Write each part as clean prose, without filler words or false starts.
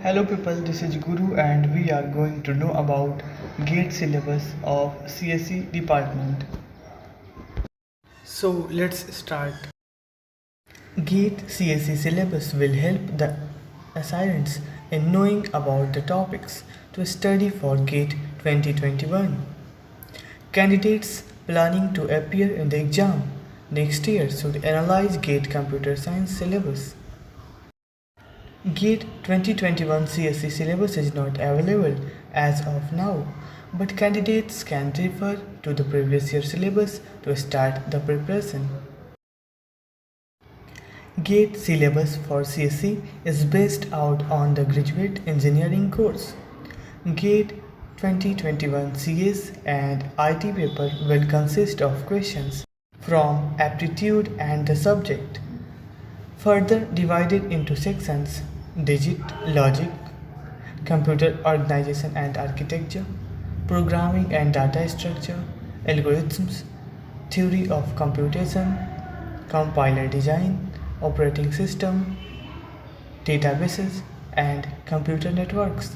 Hello people, this is Guru and we are going to know about GATE syllabus of CSE department. So let's start. GATE CSE syllabus will help the aspirants in knowing about the topics to study for GATE 2021. Candidates planning to appear in the exam next year should analyze GATE computer science syllabus. GATE 2021 CSE syllabus is not available as of now, but candidates can refer to the previous year syllabus to start the preparation. GATE syllabus for CSE is based out on the graduate engineering course. GATE 2021 CS and IT paper will consist of questions from aptitude and the subject, further divided into sections: digit, logic, computer organization and architecture, programming and data structure, algorithms, theory of computation, compiler design, operating system, databases, and computer networks.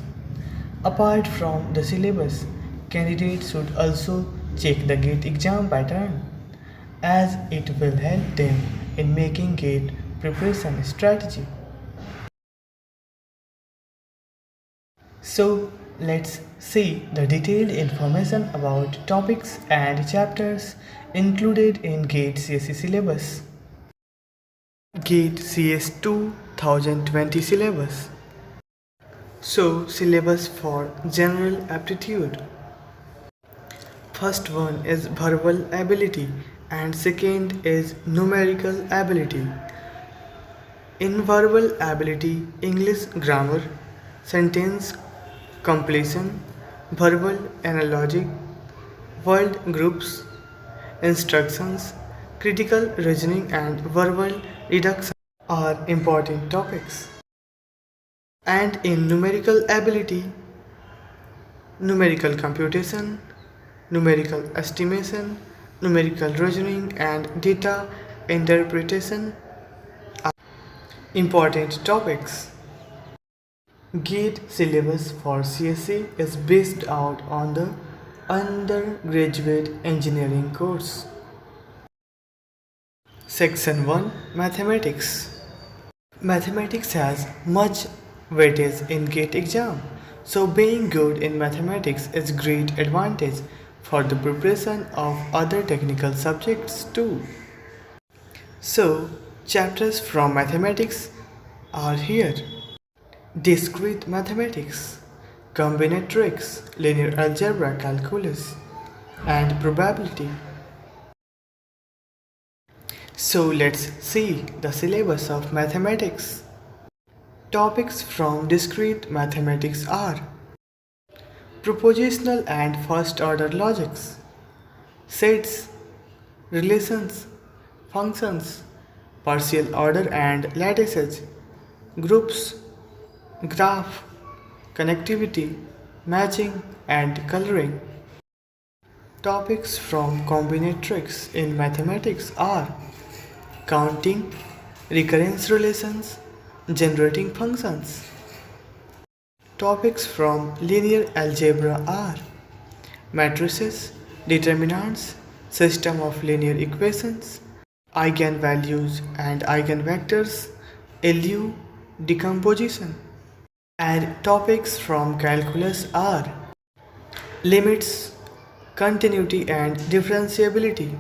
Apart from the syllabus, candidates should also check the GATE exam pattern, as it will help them in making GATE preparation strategy. So let's see the detailed information about topics and chapters included in GATE CSE syllabus. GATE CS 2020 syllabus. So syllabus for general aptitude. First one is verbal ability and second is numerical ability. In verbal ability, English grammar, sentence completion, verbal analogy, word groups, instructions, critical reasoning and verbal reduction are important topics. And in numerical ability, numerical computation, numerical estimation, numerical reasoning and data interpretation are important topics. GATE syllabus for CSE is based out on the undergraduate engineering course. Section 1 Mathematics. Mathematics has much weightage in GATE exam, so being good in mathematics is great advantage for the preparation of other technical subjects too. So chapters from mathematics are here: discrete mathematics, combinatorics, linear algebra, calculus, and probability. So let's see the syllabus of mathematics. Topics from discrete mathematics are propositional and first order logics, sets, relations, functions, partial order and lattices, groups, graph, connectivity, matching, and coloring. Topics from combinatorics in mathematics are counting, recurrence relations, generating functions. Topics from linear algebra are matrices, determinants, system of linear equations, eigenvalues and eigenvectors, LU, decomposition. And topics from calculus are limits, continuity and differentiability,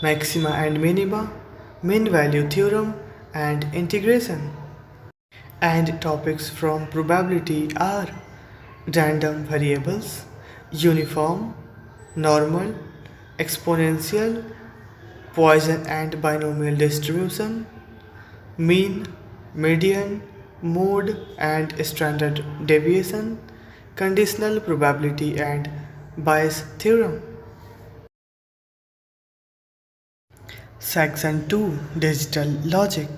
maxima and minima, mean value theorem and integration. And topics from probability are random variables, uniform, normal, exponential, Poisson and binomial distribution, mean, median, mode and standard deviation, conditional probability and Bayes theorem. Section 2 Digital Logic.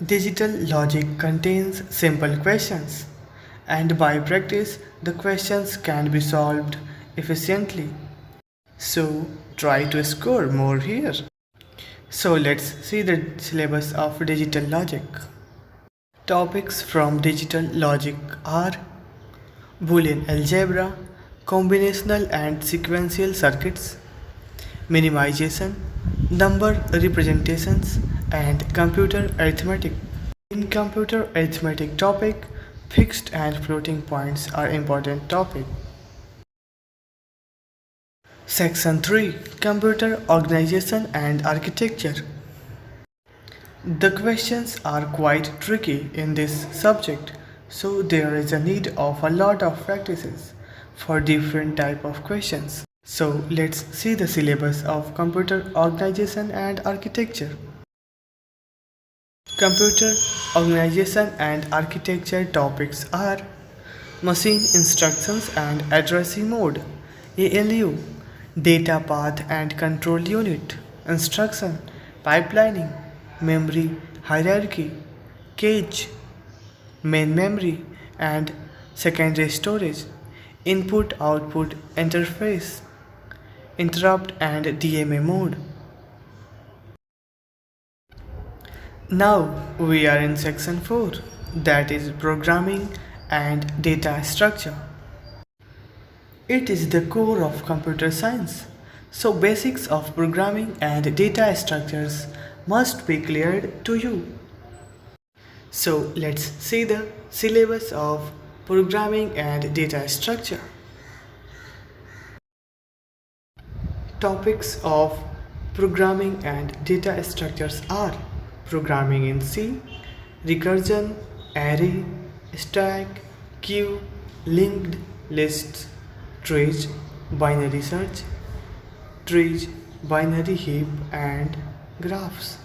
Digital logic contains simple questions, and by practice, the questions can be solved efficiently. So, try to score more here. So, let's see the syllabus of digital logic. Topics from digital logic are Boolean algebra, combinational and sequential circuits, minimization, number representations, and computer arithmetic. In computer arithmetic topic, fixed and floating points are important topic. Section 3, Computer Organization and Architecture. The questions are quite tricky in this subject, so there is a need of a lot of practices for different type of questions. So let's see the syllabus of Computer Organization and Architecture. Computer Organization and Architecture topics are Machine Instructions and Addressing Mode, ALU, Data Path and Control Unit, Instruction, Pipelining, Memory Hierarchy, Cache, Main Memory and Secondary Storage, Input-Output Interface, Interrupt and DMA mode. Now we are in section 4, that is Programming and Data Structure. It is the core of computer science, so basics of programming and data structures must be cleared to you. So let's see the syllabus of Programming and Data Structure. Topics of Programming and Data Structures are Programming in C, Recursion, Array, Stack, Queue, Linked Lists, Trees, Binary Search, Trees, Binary Heap and Graphs.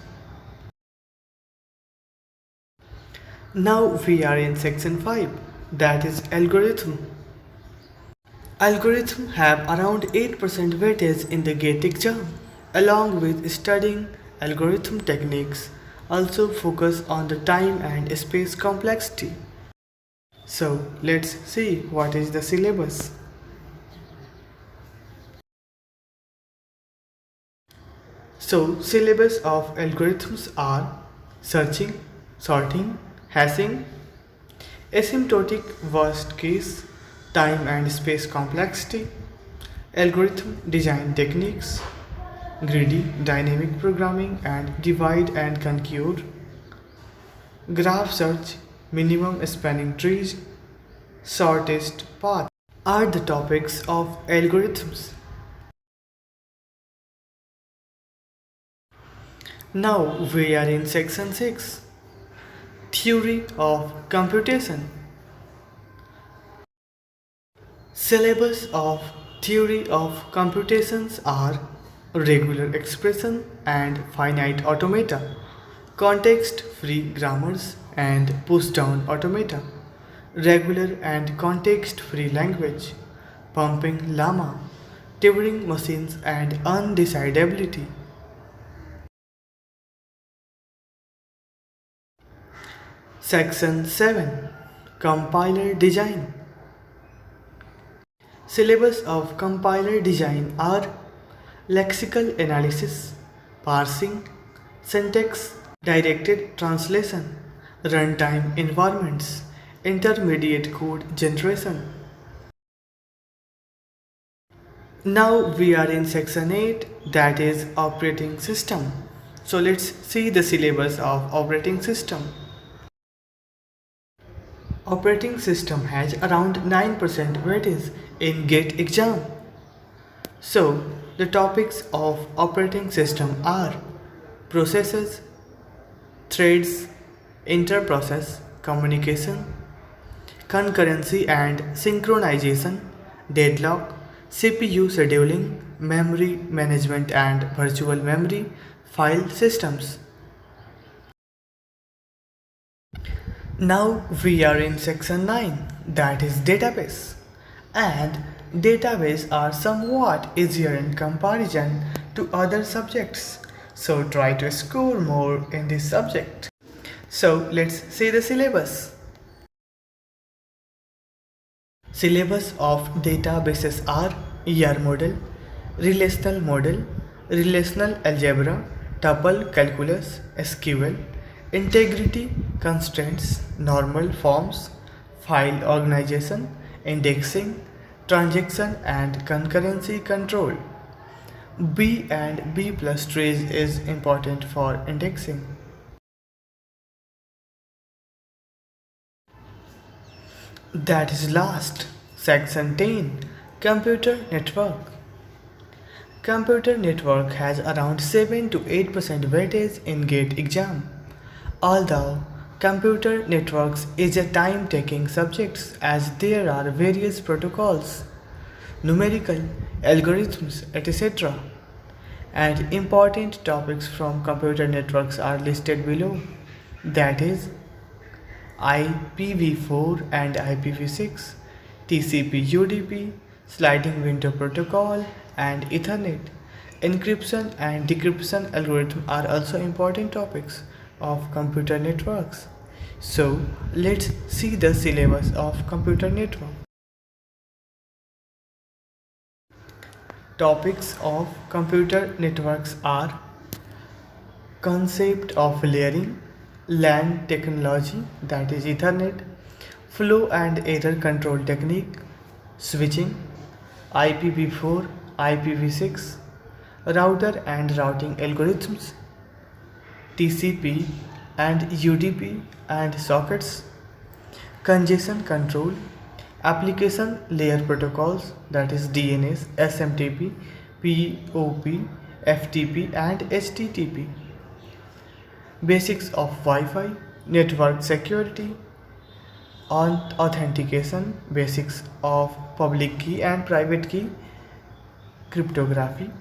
Now we are in section 5, that is Algorithm. Algorithms have around 8% weightage in the GATE exam. Along with studying algorithm techniques, also focus on the time and space complexity. So let's see what is the syllabus. So syllabus of algorithms are searching, sorting, hashing, asymptotic worst case, time and space complexity, algorithm design techniques, greedy dynamic programming and divide and conquer, graph search, minimum spanning trees, shortest path are the topics of algorithms. Now we are in section 6, Theory of Computation. Syllabus of Theory of Computations are regular expression and finite automata, context-free grammars and push-down automata, regular and context-free language, pumping llama, Turing machines and undecidability. Section 7, Compiler Design. Syllabus of compiler design are lexical analysis, parsing, syntax, directed translation, runtime environments, intermediate code generation. Now we are in section 8, that is operating system. So let's see the syllabus of operating system. Operating system has around 9% weightage in GATE exam. So the topics of operating system are processes, threads, interprocess communication, concurrency and synchronization, deadlock, CPU scheduling, memory management and virtual memory, file systems. Now we are in section 9, that is database. And database are somewhat easier in comparison to other subjects. So try to score more in this subject. So let's see the syllabus. Syllabus of databases are ER model, relational algebra, tuple calculus, SQL, integrity constraints, normal forms, file organization, indexing, transaction and concurrency control. B and B plus trees is important for indexing. That is last. Section 10. Computer network. Computer network has around 7 to 8% weightage in GATE exam. Although computer networks is a time-taking subject as there are various protocols, numerical algorithms, etc. And important topics from computer networks are listed below. That is IPv4 and IPv6, TCP/UDP, sliding window protocol, and Ethernet. Encryption and decryption algorithms are also important topics of computer networks. So let's see the syllabus of computer network. Topics of computer networks are concept of layering, LAN technology, that is Ethernet, flow and error control technique, switching, IPv4, IPv6, router and routing algorithms, TCP and UDP and sockets, congestion control, application layer protocols, that is DNS, SMTP, POP, FTP and HTTP, basics of Wi-Fi, network security, authentication, basics of public key and private key, cryptography,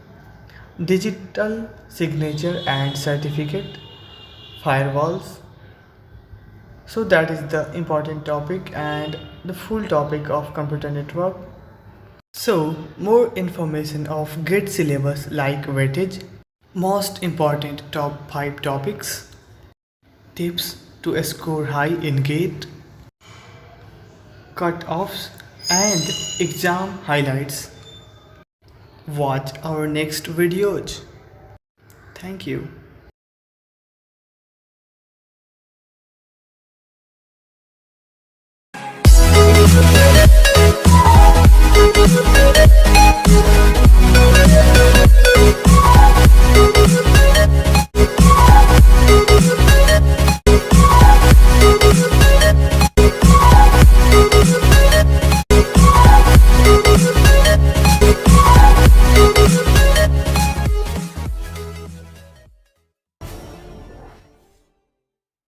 digital signature and certificate, firewalls. So that is the important topic and the full topic of computer network. So more information of GATE syllabus like weightage, most important top 5 topics, tips to score high in GATE, cut-offs and exam highlights. Watch our next videos. Thank you.